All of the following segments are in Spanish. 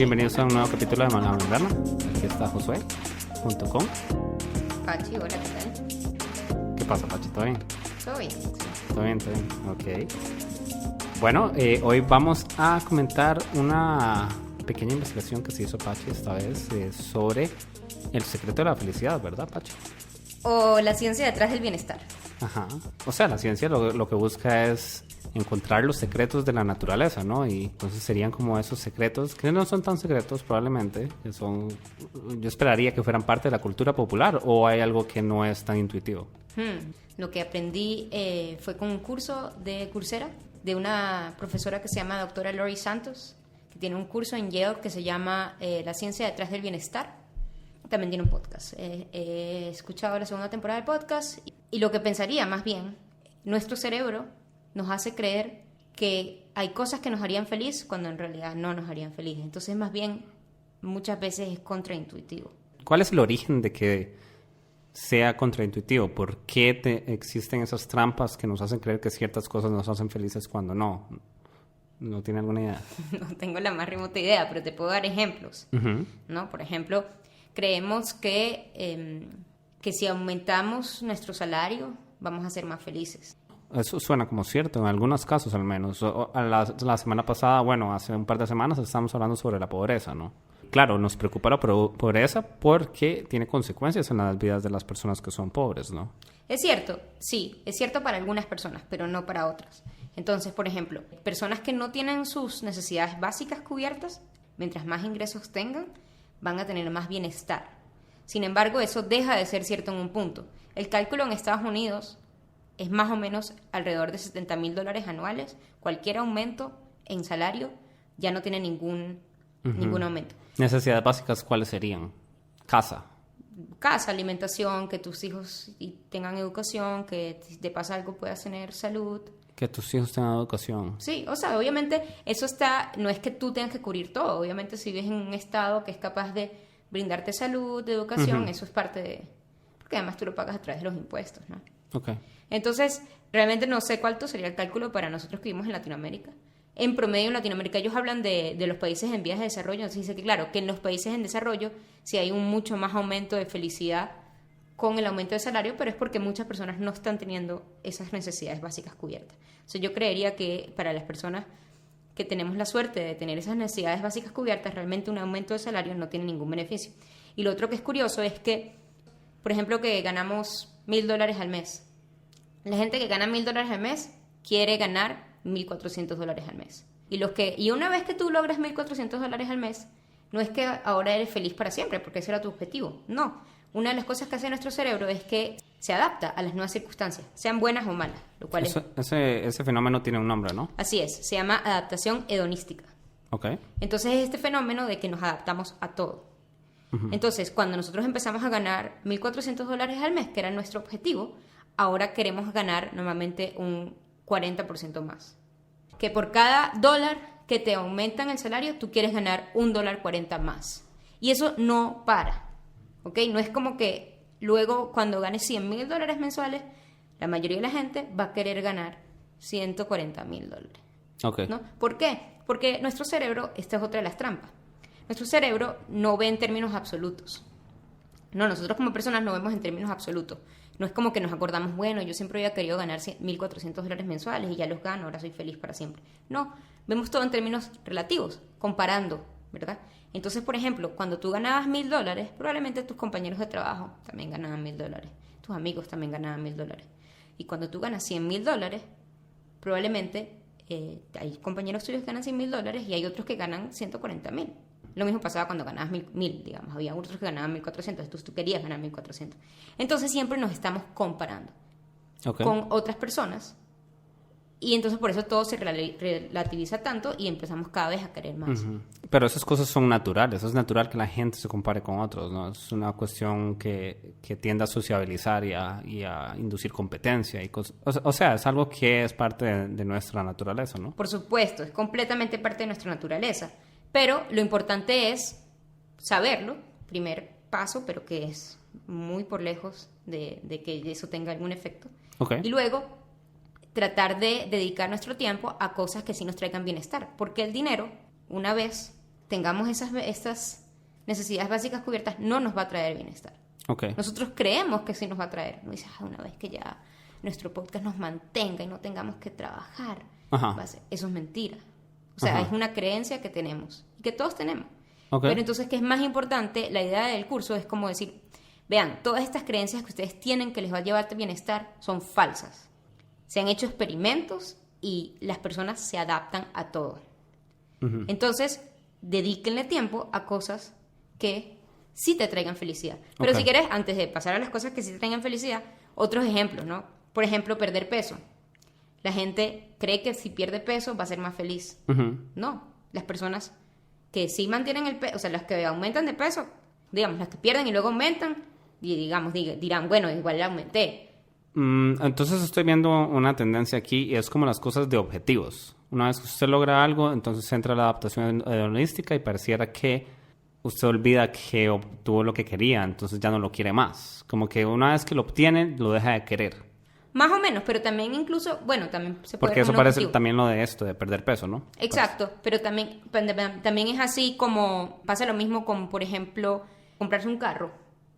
Bienvenidos a un nuevo capítulo de Mala Moderna. Aquí está Josué, junto con Pachi, hola, ¿qué tal? ¿Qué pasa, Pachi? ¿Todo bien? ¿Todo bien? Todo bien, todo bien. Ok. Bueno, hoy vamos a comentar una pequeña investigación que se hizo Pachi esta vez sobre el secreto de la felicidad, ¿verdad, Pachi? O la ciencia detrás del bienestar. Ajá. O sea, la ciencia lo que busca es encontrar los secretos de la naturaleza, ¿no? Y entonces serían como esos secretos que no son tan secretos probablemente, que son, yo esperaría que fueran parte de la cultura popular, o hay algo que no es tan intuitivo. Lo que aprendí fue con un curso de Coursera de una profesora que se llama doctora Lori Santos, que tiene un curso en Yale que se llama La ciencia detrás del bienestar. También tiene un podcast. He escuchado la segunda temporada del podcast y lo que pensaría más bien, nuestro cerebro nos hace creer que hay cosas que nos harían feliz cuando en realidad no nos harían feliz. Entonces más bien muchas veces es contraintuitivo. ¿Cuál es el origen de que sea contraintuitivo? ¿Por qué existen esas trampas que nos hacen creer que ciertas cosas nos hacen felices cuando no? ¿No tiene alguna idea? No tengo la más remota idea, pero te puedo dar ejemplos. Uh-huh. ¿No? Por ejemplo, creemos que si aumentamos nuestro salario vamos a ser más felices. Eso suena como cierto, en algunos casos al menos. La semana pasada, bueno, hace un par de semanas estamos hablando sobre la pobreza, ¿no? Claro, nos preocupa la pobreza porque tiene consecuencias en las vidas de las personas que son pobres, ¿no? Es cierto, sí, es cierto para algunas personas, pero no para otras. Entonces, por ejemplo, personas que no tienen sus necesidades básicas cubiertas, mientras más ingresos tengan, van a tener más bienestar. Sin embargo, eso deja de ser cierto en un punto. El cálculo en Estados Unidos es más o menos alrededor de $70,000 anuales. Cualquier aumento en salario ya no tiene ningún aumento. ¿Necesidades básicas cuáles serían? Casa, Alimentación, que tus hijos tengan educación, que si te pasa algo puedas tener salud. que tus hijos tengan educación. Sí, o sea, obviamente eso no es que tú tengas que cubrir todo. Obviamente si vives en un estado que es capaz de brindarte salud, de educación, eso es parte de... Porque además tú lo pagas a través de los impuestos, ¿no? Okay. Entonces, realmente no sé cuánto sería el cálculo para nosotros que vivimos en Latinoamérica. En promedio en Latinoamérica ellos hablan de los países en vías de desarrollo. Entonces dice que claro, que en los países en desarrollo sí hay un mucho más aumento de felicidad con el aumento de salario, pero es porque muchas personas no están teniendo esas necesidades básicas cubiertas. O sea, yo creería que para las personas que tenemos la suerte de tener esas necesidades básicas cubiertas, realmente un aumento de salario no tiene ningún beneficio. Y lo otro que es curioso es que, por ejemplo, que ganamos $1,000 al mes. La gente que gana $1,000 al mes quiere ganar $1,400 al mes. Y una vez que tú logras $1,400 al mes, no es que ahora eres feliz para siempre, porque ese era tu objetivo. No. Una de las cosas que hace nuestro cerebro es que se adapta a las nuevas circunstancias, sean buenas o malas. Lo cual ese fenómeno tiene un nombre, ¿no? Así es, se llama adaptación hedonística. Okay. Entonces es este fenómeno de que nos adaptamos a todo. Entonces, cuando nosotros empezamos a ganar $1,400 al mes, que era nuestro objetivo, ahora queremos ganar normalmente un 40% más. Que por cada $1 que te aumentan el salario, tú quieres ganar $1.40 más. Y eso no para, ¿ok? No es como que luego cuando ganes $100,000 mensuales, la mayoría de la gente va a querer ganar $140,000. Okay. ¿No? ¿Por qué? Porque nuestro cerebro, esta es otra de las trampas, nuestro cerebro no ve en términos absolutos. No, nosotros como personas no vemos en términos absolutos. No es como que nos acordamos, bueno, yo siempre había querido ganar $1,400 mensuales y ya los gano, ahora soy feliz para siempre. No, vemos todo en términos relativos, comparando, ¿verdad? Entonces, por ejemplo, cuando tú ganabas $1,000, probablemente tus compañeros de trabajo también ganaban $1,000, tus amigos también ganaban $1,000. Y cuando tú ganas $100,000, probablemente hay compañeros tuyos que ganan $100,000 y hay otros que ganan $140,000. Lo mismo pasaba cuando ganabas 1,000, digamos. Había otros que ganaban 1,400, entonces tú querías ganar 1,400. Entonces siempre nos estamos comparando con otras personas y entonces por eso todo se relativiza tanto y empezamos cada vez a querer más. Pero esas cosas son naturales. Es natural que la gente se compare con otros, ¿no? Es una cuestión que tiende a sociabilizar y a inducir competencia y cosas. O sea, es algo que es parte de nuestra naturaleza, ¿no? Por supuesto, es completamente parte de nuestra naturaleza. Pero lo importante es saberlo, primer paso, pero que es muy por lejos de que eso tenga algún efecto. Okay. Y luego tratar de dedicar nuestro tiempo a cosas que sí nos traigan bienestar. Porque el dinero, una vez tengamos estas necesidades básicas cubiertas, no nos va a traer bienestar. Okay. Nosotros creemos que sí nos va a traer. Nos dice, una vez que ya nuestro podcast nos mantenga y no tengamos que trabajar, eso es mentira. O sea, es una creencia que tenemos y que todos tenemos. Okay. Pero entonces, ¿qué es más importante? La idea del curso es como decir, vean, todas estas creencias que ustedes tienen que les va a llevar bienestar son falsas. Se han hecho experimentos y las personas se adaptan a todo. Entonces, dedíquenle tiempo a cosas que sí te traigan felicidad. Pero si quieres, antes de pasar a las cosas que sí te traigan felicidad, otros ejemplos, ¿no? Por ejemplo, perder peso. La gente cree que si pierde peso va a ser más feliz. No, las personas que sí mantienen el peso, o sea, las que aumentan de peso, digamos, las que pierden y luego aumentan, y digamos, dirán, bueno, igual la aumenté. Entonces estoy viendo una tendencia aquí y es como las cosas de objetivos. Una vez que usted logra algo, entonces entra la adaptación hedonística y pareciera que usted olvida que obtuvo lo que quería, entonces ya no lo quiere más. Como que una vez que lo obtiene, lo deja de querer. Más o menos, pero también incluso, bueno, también se puede... Porque eso parece también lo de esto, de perder peso, ¿no? Exacto, pues. Pero también es así como, pasa lo mismo con, por ejemplo, comprarse un carro.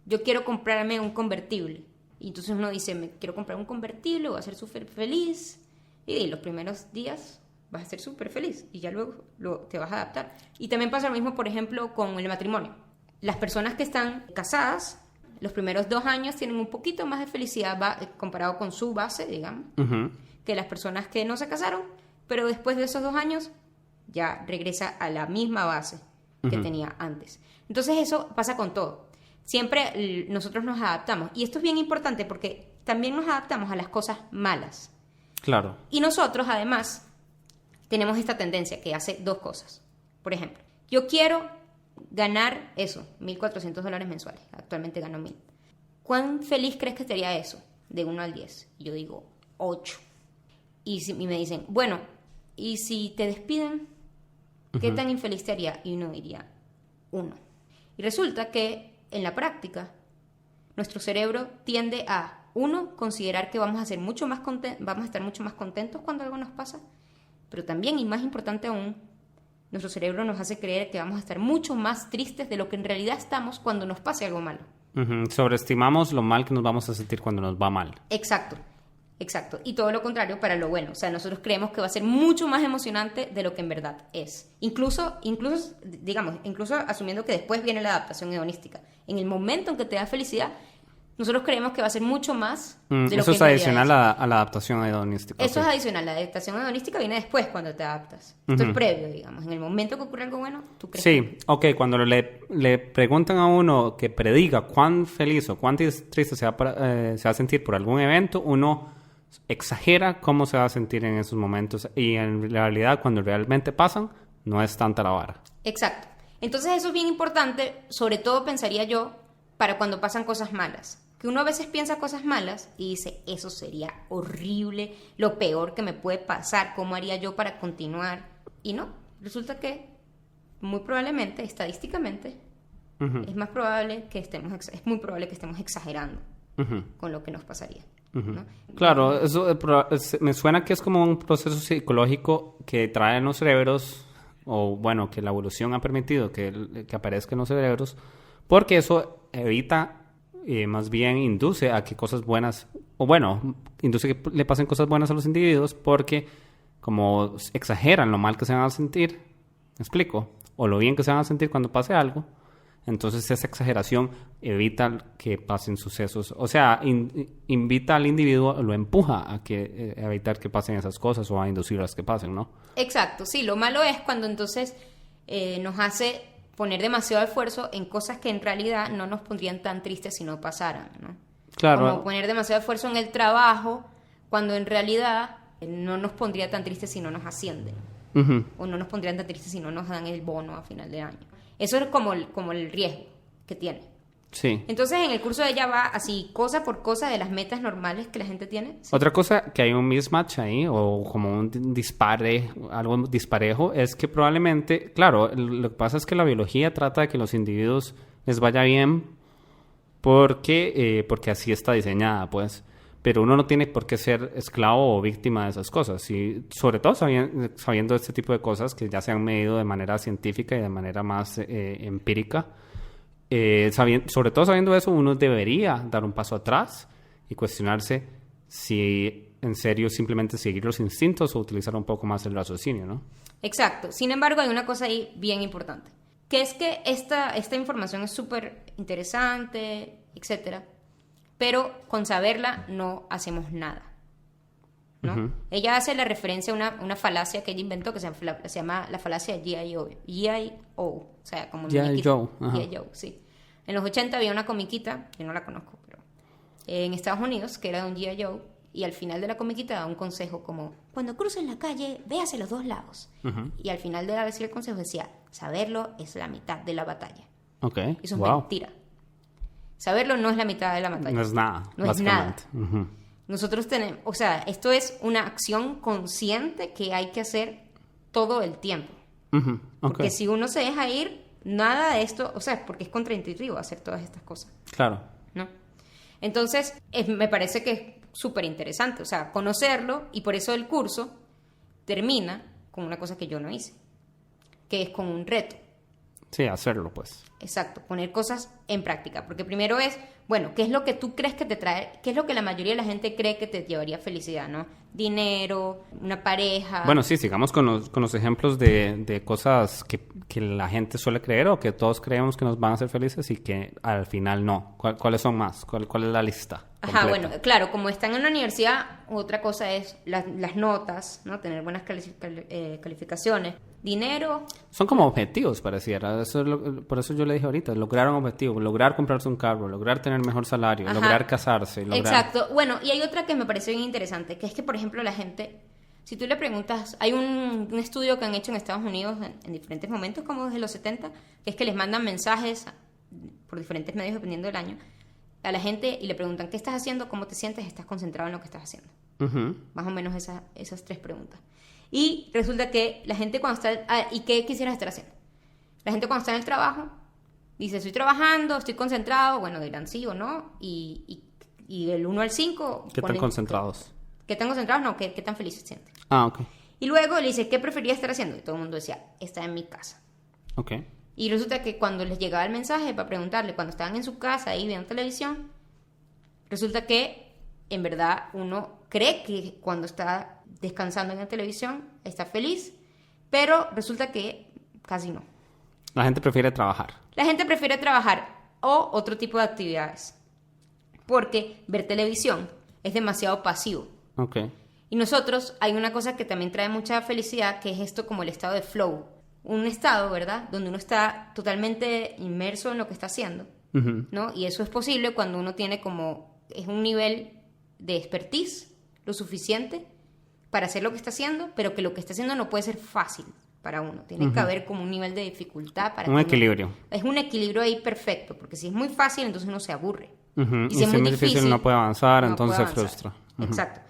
Yo quiero comprarme un convertible. Y entonces uno dice, me quiero comprar un convertible, voy a ser súper feliz. Y los primeros días vas a ser súper feliz y ya luego te vas a adaptar. Y también pasa lo mismo, por ejemplo, con el matrimonio. Las personas que están casadas, los primeros 2 años tienen un poquito más de felicidad comparado con su base, digamos, que las personas que no se casaron, pero después de esos 2 años ya regresa a la misma base que tenía antes. Entonces eso pasa con todo. Siempre nosotros nos adaptamos. Y esto es bien importante porque también nos adaptamos a las cosas malas. Claro. Y nosotros, además, tenemos esta tendencia que hace 2 cosas. Por ejemplo, yo quiero ganar eso, $1,400 mensuales. Actualmente gano 1,000. ¿Cuán feliz crees que sería eso? De 1 al 10. Y yo digo 8. Y me dicen, bueno, ¿y si te despiden? ¿Qué tan infeliz te haría? Y uno diría 1. Y resulta que en la práctica, nuestro cerebro tiende a, 1, considerar que vamos a estar mucho más contentos cuando algo nos pasa, pero también, y más importante aún, nuestro cerebro nos hace creer que vamos a estar mucho más tristes de lo que en realidad estamos cuando nos pase algo malo. Sobreestimamos lo mal que nos vamos a sentir cuando nos va mal. Exacto. Y todo lo contrario para lo bueno. O sea, nosotros creemos que va a ser mucho más emocionante de lo que en verdad es. Incluso asumiendo que después viene la adaptación hedonística. En el momento en que te da felicidad, nosotros creemos que va a ser mucho más de lo que en realidad es. Eso es adicional a la adaptación hedonística. Eso es adicional. La adaptación hedonística viene después cuando te adaptas. Esto es previo, digamos. En el momento que ocurre algo bueno, tú crees. Sí, cuando le preguntan a uno que prediga cuán feliz o cuán triste se va a sentir por algún evento, uno exagera cómo se va a sentir en esos momentos y en realidad cuando realmente pasan no es tanta la vara. Exacto. Entonces eso es bien importante, sobre todo pensaría yo, para cuando pasan cosas malas. Que uno a veces piensa cosas malas y dice, eso sería horrible, lo peor que me puede pasar, ¿cómo haría yo para continuar? Y no, resulta que muy probablemente, estadísticamente, es muy probable que estemos exagerando con lo que nos pasaría. ¿No? Claro, eso me suena que es como un proceso psicológico que trae en los cerebros, o bueno, que la evolución ha permitido que aparezca en los cerebros, porque eso evita, más bien induce a que cosas buenas, induce que le pasen cosas buenas a los individuos, porque como exageran lo mal que se van a sentir, ¿me explico? O lo bien que se van a sentir cuando pase algo. Entonces esa exageración evita que pasen sucesos, o sea, invita al individuo, lo empuja a evitar que pasen esas cosas o a inducirlas que pasen, ¿no? Exacto, sí, lo malo es cuando entonces nos hace poner demasiado esfuerzo en cosas que en realidad no nos pondrían tan tristes si no pasaran, ¿no? Claro. Como poner demasiado esfuerzo en el trabao cuando en realidad no nos pondría tan tristes si no nos ascienden. O no nos pondrían tan tristes si no nos dan el bono a final de año. Eso es como el riesgo que tiene. Sí. Entonces, en el curso de ella va así, cosa por cosa, de las metas normales que la gente tiene. ¿Sí? Otra cosa que hay un mismatch ahí, o como un algo disparejo, es que probablemente, claro, lo que pasa es que la biología trata de que los individuos les vaya bien porque así está diseñada, pues. pero uno no tiene por qué ser esclavo o víctima de esas cosas. Y sobre todo sabiendo este tipo de cosas que ya se han medido de manera científica y de manera más empírica, sobre todo sabiendo eso, uno debería dar un paso atrás y cuestionarse si en serio simplemente seguir los instintos o utilizar un poco más el raciocinio, ¿no? Exacto. Sin embargo, hay una cosa ahí bien importante, que es que esta información es súper interesante, etcétera, pero con saberla no hacemos nada, ¿no? Uh-huh. Ella hace la referencia a una falacia que ella inventó que se llama la falacia G.I.O. G.I.O. O sea, como G.I. Joe. G.I. Joe, sí. En los 80 había una comiquita, yo no la conozco, pero en Estados Unidos, que era de un G.I. Joe, y al final de la comiquita da un consejo como, cuando cruces la calle, véase los dos lados. Uh-huh. Y al final de el consejo decía, saberlo es la mitad de la batalla. Okay. Eso es mentira. Saberlo no es la mitad de la batalla. No es nada. No es nada. Uh-huh. Nosotros tenemos, o sea, esto es una acción consciente que hay que hacer todo el tiempo. Uh-huh. Okay. Porque si uno se deja ir, nada de esto, o sea, porque es contraintuitivo hacer todas estas cosas. Claro. ¿No? Entonces, me parece que es súper interesante, o sea, conocerlo, y por eso el curso termina con una cosa que yo no hice, que es con un reto. Sí, hacerlo, pues. Exacto, poner cosas en práctica. Porque primero es, bueno, ¿qué es lo que tú crees que te trae? ¿Qué es lo que la mayoría de la gente cree que te llevaría felicidad, no? Dinero, una pareja. Bueno, sí, sigamos con los ejemplos de cosas que la gente suele creer o que todos creemos que nos van a hacer felices y que al final no. ¿Cuáles son más? ¿Cuál es la lista completa? Ajá, bueno, claro, como están en la universidad, otra cosa es las notas, ¿no? Tener buenas calificaciones. Dinero. Son como objetivos, pareciera. Por eso yo le dije ahorita, lograr un objetivo, lograr comprarse un carro, lograr tener mejor salario, ajá, lograr casarse. Exacto. Bueno, y hay otra que me pareció bien interesante, que es que, por ejemplo, la gente, si tú le preguntas, hay un estudio que han hecho en Estados Unidos en diferentes momentos, como desde los 70, que es que les mandan mensajes por diferentes medios, dependiendo del año, a la gente y le preguntan, ¿qué estás haciendo? ¿Cómo te sientes? ¿Estás concentrado en lo que estás haciendo? Uh-huh. Más o menos esas tres preguntas. Y resulta que la gente cuando está... ¿y qué quisieras estar haciendo? La gente cuando está en el trabajo dice, estoy trabajando, estoy concentrado. Bueno, dirán sí o no. Y del 1 al 5... ¿Qué tan concentrados? ¿Qué tan concentrados? No, ¿qué tan feliz se sienten? Ah, ok. Y luego le dice, ¿qué prefería estar haciendo? Y todo el mundo decía, estar en mi casa. Ok. Y resulta que cuando les llegaba el mensaje para preguntarle, cuando estaban en su casa ahí viendo televisión, resulta que en verdad uno cree que cuando está descansando en la televisión está feliz, pero resulta que casi no. La gente prefiere trabajar. La gente prefiere trabajar o otro tipo de actividades, porque ver televisión es demasiado pasivo. Ok. Y nosotros, hay una cosa que también trae mucha felicidad, que es esto como el estado de flow. Un estado, ¿verdad?, donde uno está totalmente inmerso en lo que está haciendo, uh-huh, ¿no? Y eso es posible cuando uno tiene es un nivel de expertise lo suficiente para hacer lo que está haciendo, pero que lo que está haciendo no puede ser fácil para uno. Tiene uh-huh, que haber como un nivel de dificultad para un equilibrio. Es un equilibrio ahí perfecto, porque si es muy fácil, entonces uno se aburre. Uh-huh. Y si es muy difícil, no puede avanzar, entonces se frustra. Uh-huh. Exacto.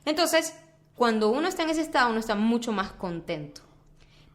Entonces, cuando uno está en ese estado, uno está mucho más contento.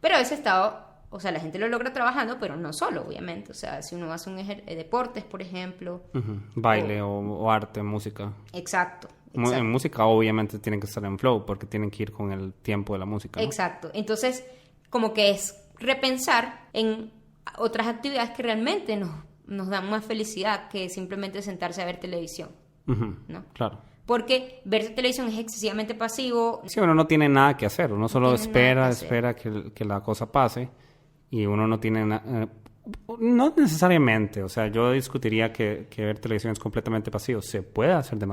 Pero ese estado, o sea, la gente lo logra trabajando, pero no solo, obviamente. O sea, si uno hace deportes, por ejemplo. Uh-huh. Baile o arte, música. Exacto. En música, obviamente, tienen que estar en flow, porque tienen que ir con el tiempo de la música, ¿no? Exacto. Entonces, como que es repensar en otras actividades que realmente nos dan más felicidad que simplemente sentarse a ver televisión. Uh-huh. ¿No? Claro. Porque ver televisión es excesivamente pasivo. Sí, uno no tiene nada que hacer. Uno solo espera que la cosa pase y uno no tiene nada... No necesariamente. O sea, yo discutiría que ver televisión es completamente pasivo. Se puede hacer de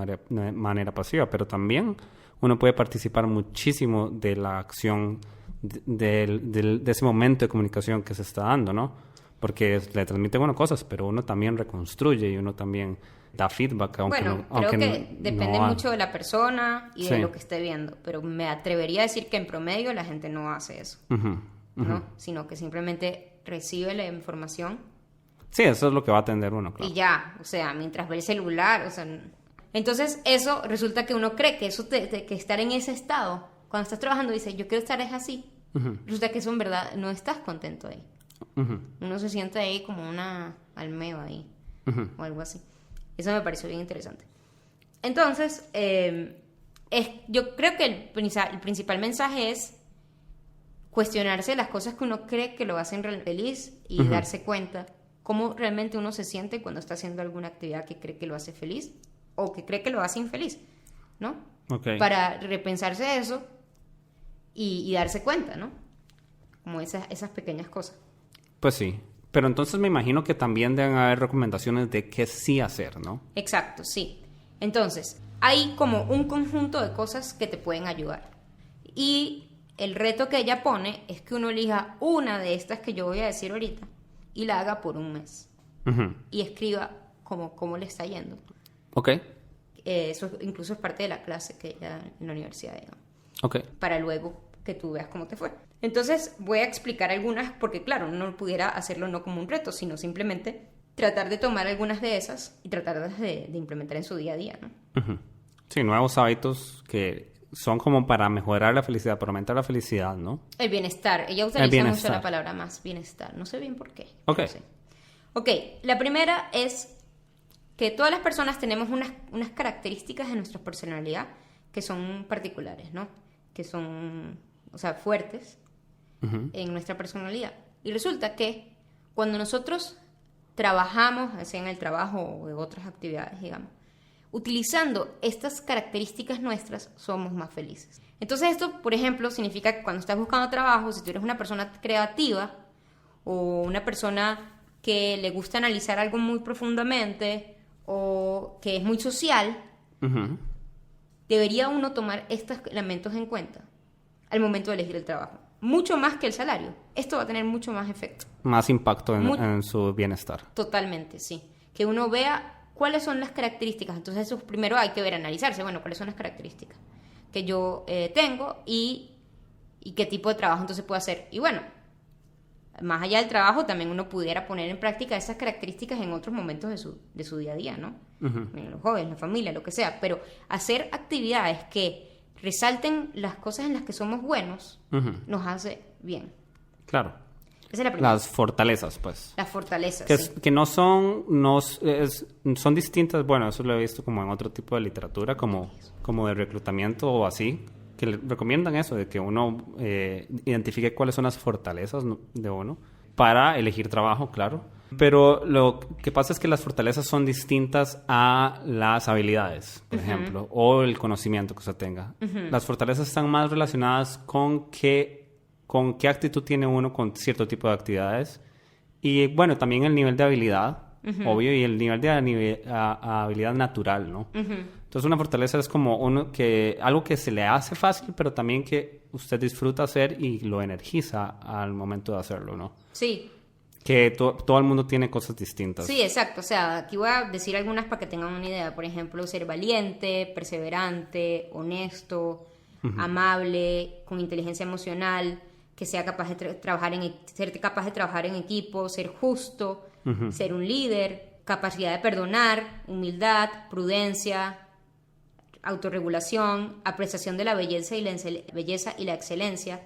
manera pasiva, pero también uno puede participar muchísimo de la acción de ese momento de comunicación que se está dando, ¿no? Porque le transmite buenas cosas, pero uno también reconstruye y uno también da feedback. Creo que depende mucho de la persona y de lo que esté viendo, pero me atrevería a decir que en promedio la gente no hace eso, uh-huh, uh-huh, ¿no? Sino que simplemente recibe la información. Sí, eso es lo que va a atender uno, claro. Y ya, o sea, mientras ve el celular, o sea... Entonces eso resulta que uno cree que eso que estar en ese estado, cuando estás trabajando, dice, yo quiero estar así. Uh-huh. Resulta que eso en verdad no estás contento ahí. Uh-huh. Uno se siente ahí como una almeba ahí, uh-huh, o algo así. Eso me pareció bien interesante. Entonces, yo creo que el principal mensaje es cuestionarse las cosas que uno cree que lo hacen feliz y darse cuenta cómo realmente uno se siente cuando está haciendo alguna actividad que cree que lo hace feliz o que cree que lo hace infeliz, ¿no? Okay. Para repensarse eso y darse cuenta, ¿no? Como esas pequeñas cosas. Pues sí. Pero entonces me imagino que también deben haber recomendaciones de qué sí hacer, ¿no? Exacto, sí. Entonces, hay como un conjunto de cosas que te pueden ayudar. Y el reto que ella pone es que uno elija una de estas que yo voy a decir ahorita y la haga por un mes. Y escriba cómo le está yendo. Ok. Eso incluso es parte de la clase que ella en la universidad, digamos. Ok. Para luego que tú veas cómo te fue. Entonces voy a explicar algunas porque claro, no pudiera hacerlo no como un reto, sino simplemente tratar de tomar algunas de esas y tratar de implementar en su día a día, ¿no? Sí, nuevos hábitos que son como para mejorar la felicidad, para aumentar la felicidad, ¿no? El bienestar. Ella utiliza mucho la palabra más, bienestar. No sé bien por qué. Ok. No sé. Ok, la primera es que todas las personas tenemos unas características de nuestra personalidad que son particulares, ¿no? Que son, o sea, fuertes en nuestra personalidad. Y resulta que cuando nosotros trabajamos, sea en el trabajo o en otras actividades, digamos, utilizando estas características nuestras, somos más felices. Entonces esto, por ejemplo, significa que cuando estás buscando trabajo, si tú eres una persona creativa o una persona que le gusta analizar algo muy profundamente o que es muy social, debería uno tomar estos elementos en cuenta al momento de elegir el trabajo. Mucho más que el salario. Esto va a tener mucho más efecto. Más impacto en su bienestar. Totalmente, sí. Que uno vea cuáles son las características. Entonces eso primero hay que ver, analizarse. Bueno, cuáles son las características que yo tengo y qué tipo de trabajo entonces puedo hacer. Y bueno, más allá del trabajo, también uno pudiera poner en práctica esas características en otros momentos de su día a día, ¿no? En los jóvenes, la familia, lo que sea. Pero hacer actividades que resalten las cosas en las que somos buenos nos hace bien. Claro. Esa es la primera. Las fortalezas, pues. Las fortalezas, que, sí. Que no son... son distintas. Bueno, eso lo he visto como en otro tipo de literatura, como de reclutamiento o así, que le recomiendan eso, de que uno identifique cuáles son las fortalezas de uno para elegir trabajo, claro. Pero lo que pasa es que las fortalezas son distintas a las habilidades, por ejemplo, o el conocimiento que usted tenga. Las fortalezas están más relacionadas con qué actitud tiene uno con cierto tipo de actividades. Y bueno, también el nivel de habilidad, obvio, y el nivel de habilidad natural, ¿no? Entonces una fortaleza es como algo que se le hace fácil, pero también que usted disfruta hacer y lo energiza al momento de hacerlo, ¿no? Sí. Que todo el mundo tiene cosas distintas. Sí, exacto. O sea, aquí voy a decir algunas para que tengan una idea. Por ejemplo, ser valiente, perseverante, honesto, amable, con inteligencia emocional, que sea capaz de ser capaz de trabajar en equipo, ser justo, ser un líder, capacidad de perdonar, humildad, prudencia, autorregulación, apreciación de la belleza y la excelencia,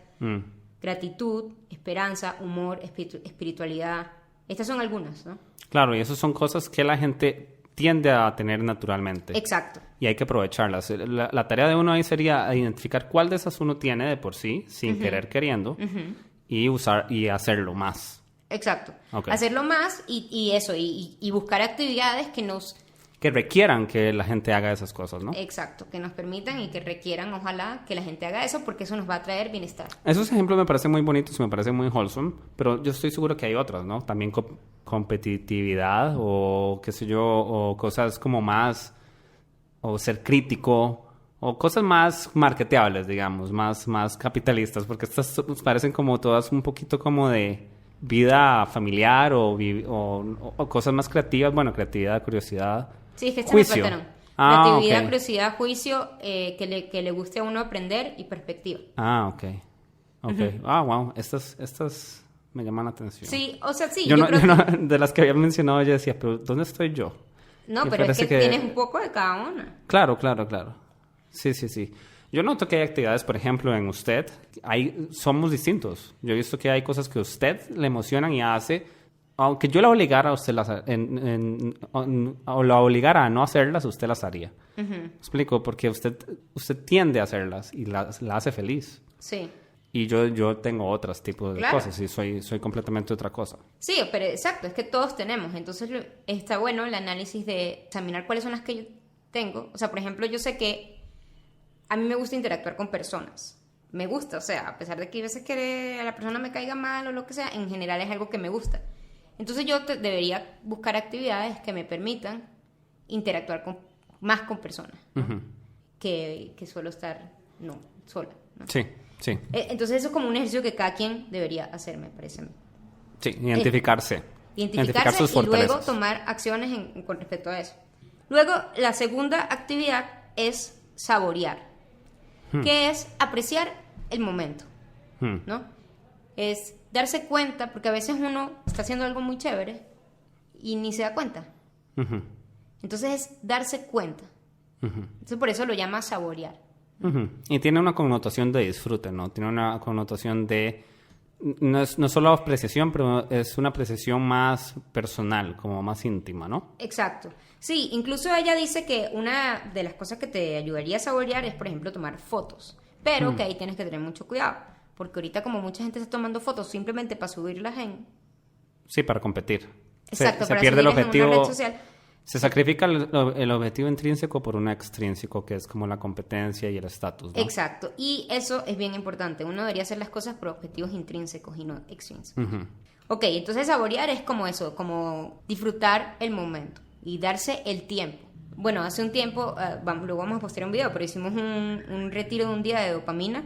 gratitud, esperanza, humor, espiritualidad. Estas son algunas, ¿no? Claro, y esas son cosas que la gente tiende a tener naturalmente. Exacto. Y hay que aprovecharlas. La tarea de uno ahí sería identificar cuál de esas uno tiene de por sí, sin querer queriendo, y hacerlo más. Exacto. Okay. Hacerlo más y buscar actividades que requieran que la gente haga esas cosas, ¿no? Exacto, que nos permitan y que requieran, ojalá, que la gente haga eso, porque eso nos va a traer bienestar. Esos ejemplos me parecen muy bonitos y me parecen muy wholesome, pero yo estoy seguro que hay otros, ¿no? También competitividad o qué sé yo, o cosas como más, o ser crítico, o cosas más marketeables, digamos, más capitalistas, porque estas parecen como todas un poquito como de vida familiar o cosas más creativas, bueno, creatividad, curiosidad. Sí, es que juicio. me faltaron. Creatividad, okay. Curiosidad, juicio, que le guste a uno aprender y perspectiva. Ok. Wow, estas me llaman la atención. Sí, o sea, sí. Yo no, de las que había mencionado, yo decía, pero ¿dónde estoy yo? No, pero es que tienes un poco de cada una. Claro. Sí. Yo noto que hay actividades, por ejemplo, en usted, somos distintos. Yo he visto que hay cosas que a usted le emocionan y hace aunque yo la obligara a usted o la obligara a no hacerlas, usted las haría. ¿Me explico? Porque usted tiende a hacerlas y la hace feliz. Sí. Y yo tengo otros tipos de Claro. cosas y soy completamente otra cosa. Sí, pero exacto, es que todos tenemos. Entonces está bueno el análisis de examinar cuáles son las que yo tengo. O sea, por ejemplo, yo sé que a mí me gusta interactuar con personas. Me gusta, o sea, a pesar de que a veces que a la persona me caiga mal o lo que sea, en general es algo que me gusta. Entonces yo debería buscar actividades que me permitan interactuar más con personas, ¿no? Ujú. que suelo estar sola, ¿no? Sí, sí. Entonces eso es como un ejercicio que cada quien debería hacer, me parece a mí. Sí, identificarse. Identificarse sus y luego fortalezas. tomar acciones con respecto a eso. Luego, la segunda actividad es saborear, que es apreciar el momento, Hmm. ¿no? Es darse cuenta, porque a veces uno está haciendo algo muy chévere y ni se da cuenta. Ujú. Entonces es darse cuenta. Ujú. Entonces por eso lo llama saborear. Ujú. Y tiene una connotación de disfrute, ¿no? Tiene una connotación de... No es solo apreciación, pero es una apreciación más personal, como más íntima, ¿no? Exacto. Sí, incluso ella dice que una de las cosas que te ayudaría a saborear es, por ejemplo, tomar fotos. Pero que ahí tienes que tener mucho cuidado. Porque ahorita como mucha gente está tomando fotos simplemente para subirlas en... Sí, para competir. Exacto, se para pierde el subirlas en una objetivo. red social. Se sacrifica el objetivo intrínseco por un extrínseco, que es como la competencia y el estatus, ¿no? Exacto. Y eso es bien importante. Uno debería hacer las cosas por objetivos intrínsecos y no extrínsecos. Ujú. Ok, entonces saborear es como eso, como disfrutar el momento y darse el tiempo. Bueno, hace un tiempo, luego vamos a postear un video, pero hicimos un retiro de un día de dopamina,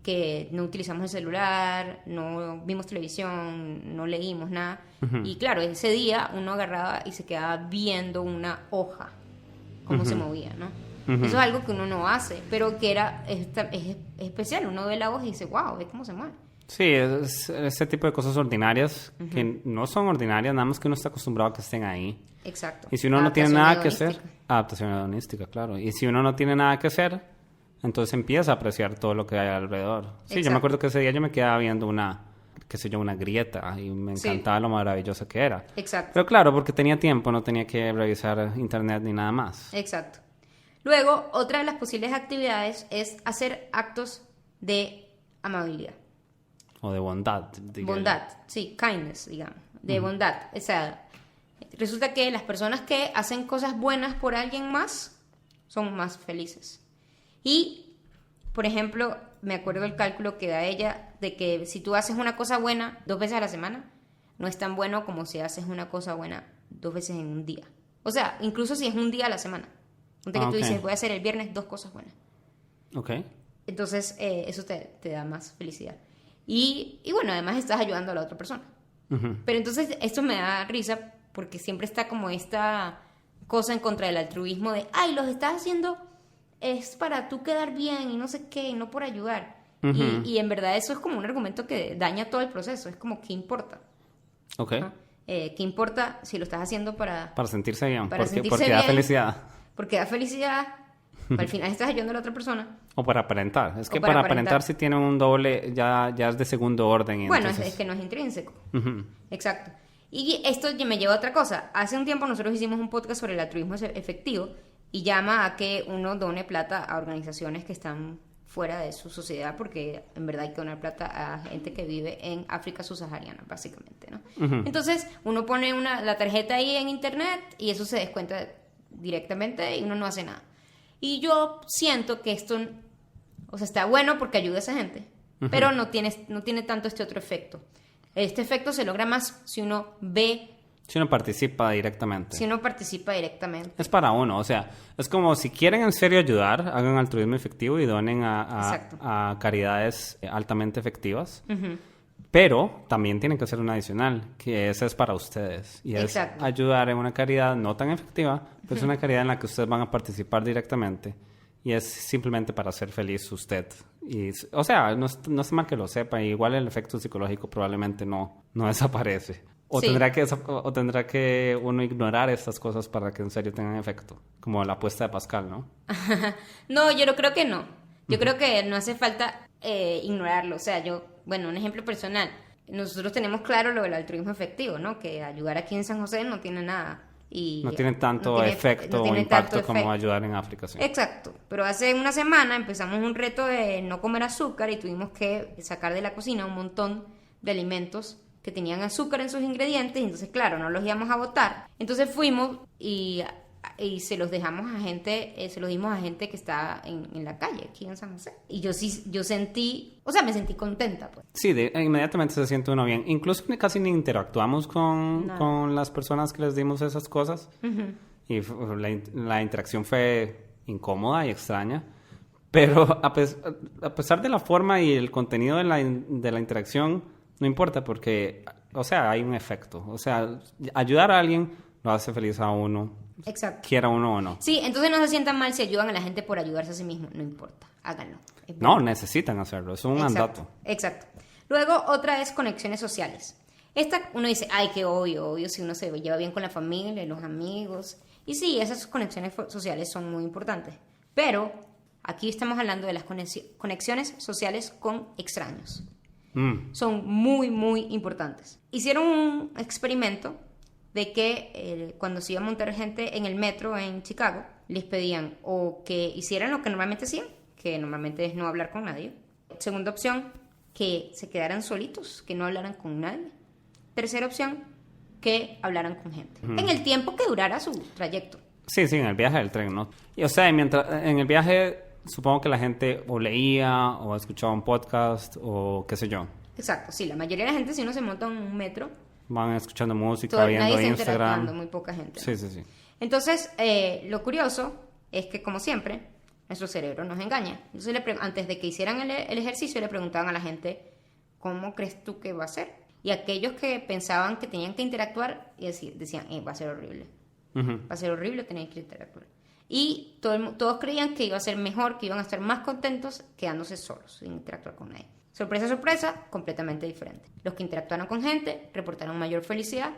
que no utilizamos el celular, no vimos televisión, no leímos nada. Y claro, ese día uno agarraba y se quedaba viendo una hoja, cómo se movía, ¿no? Eso es algo que uno no hace, pero que es especial. Uno ve la hoja y dice, wow, ve cómo se mueve. Sí, es ese tipo de cosas ordinarias que no son ordinarias, nada más que uno está acostumbrado a que estén ahí. Exacto. Y si uno no tiene Adaptación nada que hacer, hedonística. adaptación hedonística, claro. Y si uno no tiene nada que hacer, entonces empieza a apreciar todo lo que hay alrededor. Sí, yo Exacto. me acuerdo que ese día yo me quedaba viendo una grieta y me Sí. encantaba lo maravilloso que era. Exacto. Pero claro, porque tenía tiempo, no tenía que revisar internet ni nada más. Exacto. Luego, otra de las posibles actividades es hacer actos de amabilidad. O de bondad. diría yo. Bondad, sí, kindness, digamos, de bondad. O sea, resulta que las personas que hacen cosas buenas por alguien más son más felices. Y, por ejemplo, me acuerdo del cálculo que da ella de que si tú haces una cosa buena 2 veces a la semana, no es tan bueno como si haces una cosa buena 2 veces en un día. O sea, incluso si es un día a la semana. Ponte que tú ok. dices, voy a hacer el viernes 2 cosas buenas. Ok. Entonces, eso te da más felicidad. Y bueno, además estás ayudando a la otra persona. Ujú. Pero entonces esto me da risa porque siempre está como esta cosa en contra del altruismo de, ay, los estás haciendo es para tú quedar bien y no sé qué, y no por ayudar. Y en verdad eso es como un argumento que daña todo el proceso. Es como, ¿qué importa? Ok. ¿No? ¿Qué importa si lo estás haciendo para Para sentirse bien. Para sentirse porque da bien. felicidad. porque da felicidad? Al final estás ayudando a la otra persona. O para aparentar. Es que O para para aparentar aparentar. si tiene un doble, ya es de segundo orden. Y Bueno, entonces... es que no es intrínseco. Ujú. Exacto. Y esto ya me lleva a otra cosa. Hace un tiempo nosotros hicimos un podcast sobre el altruismo efectivo y llama a que uno done plata a organizaciones que están fuera de su sociedad, porque en verdad hay que donar plata a gente que vive en África subsahariana, básicamente, ¿no? Entonces, uno pone la tarjeta ahí en internet y eso se descuenta directamente y uno no hace nada. Y yo siento que esto, o sea, está bueno porque ayuda a esa gente, pero no tiene tanto este otro efecto. Este efecto se logra más si uno ve, Si uno participa directamente. si uno participa directamente. Es para uno, o sea, es como si quieren en serio ayudar, hagan altruismo efectivo y donen Exacto. a caridades altamente efectivas. Pero también tienen que hacer una adicional, que esa es para ustedes. Y es Exacto. ayudar en una caridad no tan efectiva, pero es una caridad en la que ustedes van a participar directamente. Y es simplemente para hacer feliz usted. Y, o sea, no es mal que lo sepa. Igual el efecto psicológico probablemente no desaparece. O, Sí. tendrá que uno ignorar estas cosas para que en serio tengan efecto. Como la apuesta de Pascal, ¿no? No, yo creo que no. Yo creo que no hace falta ignorarlo. O sea, bueno, un ejemplo personal. nosotros tenemos claro lo del altruismo efectivo, ¿no? Que ayudar aquí en San José no tiene nada. Y no tienen tanto efecto o impacto como ayudar en África. Sí. Exacto, pero hace una semana empezamos un reto de no comer azúcar y tuvimos que sacar de la cocina un montón de alimentos que tenían azúcar en sus ingredientes, y entonces claro, no los íbamos a botar. Entonces fuimos y se los dejamos a gente, se los dimos a gente que está en la calle aquí en San José. Y yo sentí, o sea, me sentí contenta, pues. Sí, inmediatamente se siente uno bien. Incluso casi ni interactuamos con las personas que les dimos esas cosas. Uh-huh. Y la interacción fue incómoda y extraña. Pero a pesar de la forma y el contenido de la interacción, no importa porque, o sea, hay un efecto. O sea, ayudar a alguien lo hace feliz a uno. Exacto. Quiera uno o no. Sí, entonces no se sientan mal si ayudan a la gente por ayudarse a sí mismo. No importa, háganlo. No, necesitan hacerlo. Es un mandato. Exacto. Luego, otra es conexiones sociales. Esta, uno dice, ay, qué obvio si uno se lleva bien con la familia, los amigos. Y sí, esas conexiones sociales son muy importantes. Pero aquí estamos hablando de las conexiones sociales con extraños. Son muy, muy importantes. Hicieron un experimento de que cuando se iba a montar gente en el metro en Chicago, les pedían o que hicieran lo que normalmente hacían, que normalmente es no hablar con nadie. Segunda opción, que se quedaran solitos, que no hablaran con nadie. Tercera opción, que hablaran con gente. En el tiempo que durara su trayecto. Sí, en el viaje del tren, ¿no? Y, o sea, mientras en el viaje supongo que la gente o leía o escuchaba un podcast o qué sé yo. Exacto, sí, la mayoría de la gente si uno se monta en un metro van escuchando música, viendo nadie Instagram. Muy poca gente, ¿no? Sí. Entonces, lo curioso es que, como siempre, nuestro cerebro nos engaña. Entonces, antes de que hicieran el ejercicio, le preguntaban a la gente, ¿cómo crees tú que va a ser? Y aquellos que pensaban que tenían que interactuar, decían, va a ser horrible. Uh-huh. Va a ser horrible tener que interactuar. Y todos creían que iba a ser mejor, que iban a estar más contentos quedándose solos, sin interactuar con nadie. Sorpresa, sorpresa, completamente diferente. Los que interactuaron con gente reportaron mayor felicidad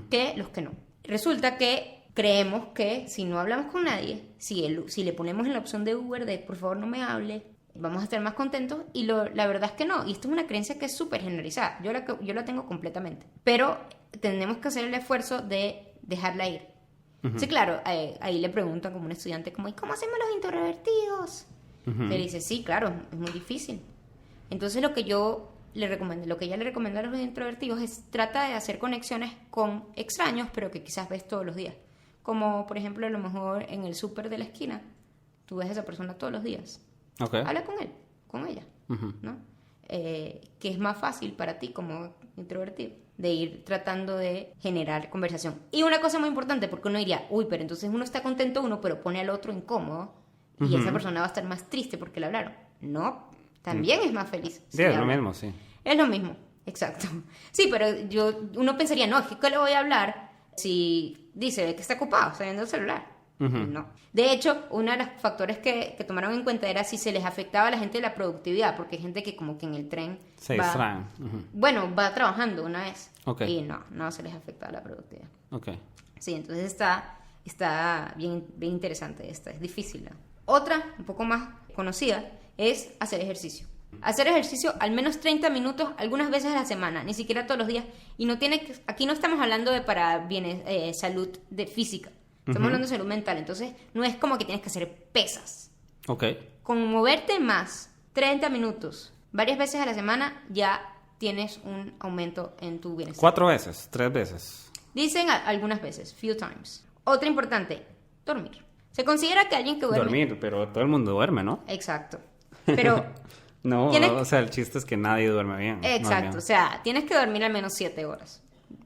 que los que no. Resulta que creemos que si no hablamos con nadie, si le ponemos en la opción de Uber de por favor no me hable, vamos a estar más contentos, y la verdad es que no. Y esto es una creencia que es súper generalizada. Yo la tengo completamente. Pero tenemos que hacer el esfuerzo de dejarla ir. Uh-huh. Sí, claro, ahí le preguntan como un estudiante, como, ¿y cómo hacemos los introvertidos? Uh-huh. Le dice, sí, claro, es muy difícil. Entonces lo que ella le recomendó a los introvertidos es trata de hacer conexiones con extraños, pero que quizás ves todos los días. Como, por ejemplo, a lo mejor en el súper de la esquina, tú ves a esa persona todos los días. Okay. Habla con él, con ella, uh-huh. ¿no? Que es más fácil para ti como introvertido, de ir tratando de generar conversación. Y una cosa muy importante, porque uno diría, uy, pero entonces uno está contento pero pone al otro incómodo, y esa persona va a estar más triste porque le hablaron. No, también es más feliz. Sí, es lo mismo, sí. Es lo mismo, exacto. Sí, pero uno pensaría, no, es que ¿qué le voy a hablar si dice que está ocupado, está viendo el celular? Uh-huh. No. De hecho, uno de los factores que tomaron en cuenta era si se les afectaba a la gente la productividad, porque hay gente que como que en el tren se distraen. Uh-huh. Bueno, va trabajando una vez. Okay. Y no se les afectaba la productividad. Okay. Sí, entonces está bien interesante esta, es difícil, ¿no? Otra, un poco más conocida, es hacer ejercicio. Hacer ejercicio al menos 30 minutos algunas veces a la semana, ni siquiera todos los días. Y aquí no estamos hablando de para salud de física. Estamos hablando de salud mental, entonces no es como que tienes que hacer pesas. Okay. Con moverte más 30 minutos varias veces a la semana ya tienes un aumento en tu bienestar. 4 veces, 3 veces. Dicen algunas veces, few times. Otra importante, dormir. Se considera que alguien que duerme... Dormir, pero todo el mundo duerme, ¿no? Exacto. Pero... no, o sea, el chiste es que nadie duerme bien. Exacto, bien. O sea, tienes que dormir al menos 7 horas.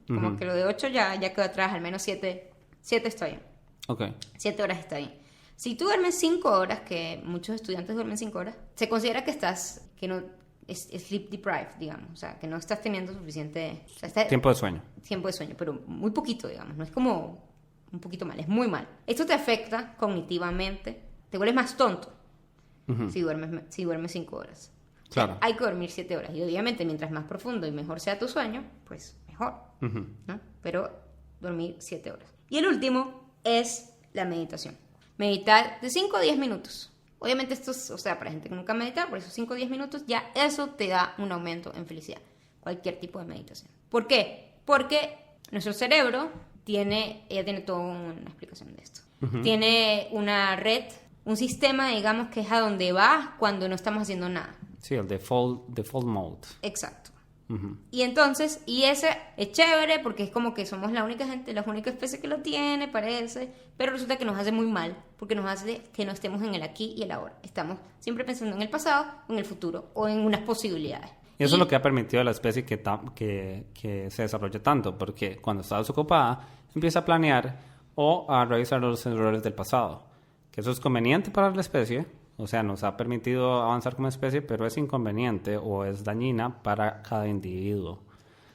Como que lo de 8 ya quedó atrás, al menos 7 está bien. Ok. 7 horas está bien. Si tú duermes 5 horas, que muchos estudiantes duermen 5 horas, se considera que no es sleep deprived, digamos. O sea, que no estás teniendo suficiente... O sea, tiempo de sueño. Tiempo de sueño, pero muy poquito, digamos. No es como un poquito mal, es muy mal. Esto te afecta cognitivamente, te vuelves más tonto si duermes 5 horas. Claro. O sea, hay que dormir 7 horas. Y obviamente, mientras más profundo y mejor sea tu sueño, pues mejor. ¿No? Pero dormir 7 horas. Y el último es la meditación. Meditar de 5 a 10 minutos. Obviamente esto es, o sea, para gente que nunca ha meditado, por esos 5 o 10 minutos, ya eso te da un aumento en felicidad. cualquier tipo de meditación. ¿Por qué? Porque nuestro cerebro tiene toda una explicación de esto. Tiene una red, un sistema, digamos, que es a donde va cuando no estamos haciendo nada. Sí, el default mode. Exacto. Y entonces, y ese es chévere porque es como que somos la única especie que lo tiene, parece, pero resulta que nos hace muy mal, porque nos hace que no estemos en el aquí y el ahora. Estamos siempre pensando en el pasado, en el futuro o en unas posibilidades. Y eso es lo que ha permitido a la especie que se desarrolle tanto, porque cuando está desocupada, empieza a planear o a revisar los errores del pasado. Que eso es conveniente para la especie, o sea, nos ha permitido avanzar como especie, pero es inconveniente o es dañina para cada individuo.